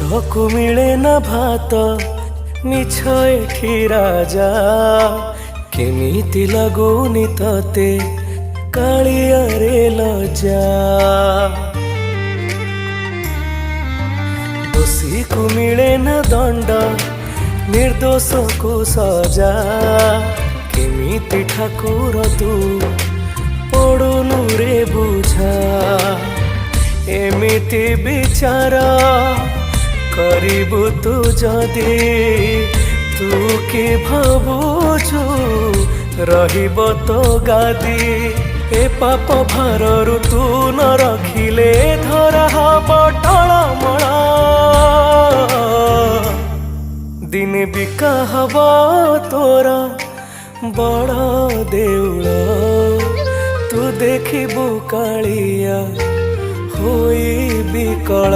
को मिले ना भात मिछ एठी राजा केमिति लगुनि तते कालिया रे लजा। दोषी को मिले ना दंड निर्दोष को सजा केमिति ठाकुर तू पड़ुनु रे बुझा। एमिति विचार करिबु तू जदि तू कि भाबुछु रहिब तो गादी। ए पाप भाररु तू न रखिले धरा हब टळमळ दिने बिका हब तोरा बड़ देउल। तू देखिबु कालिया होई बिकल।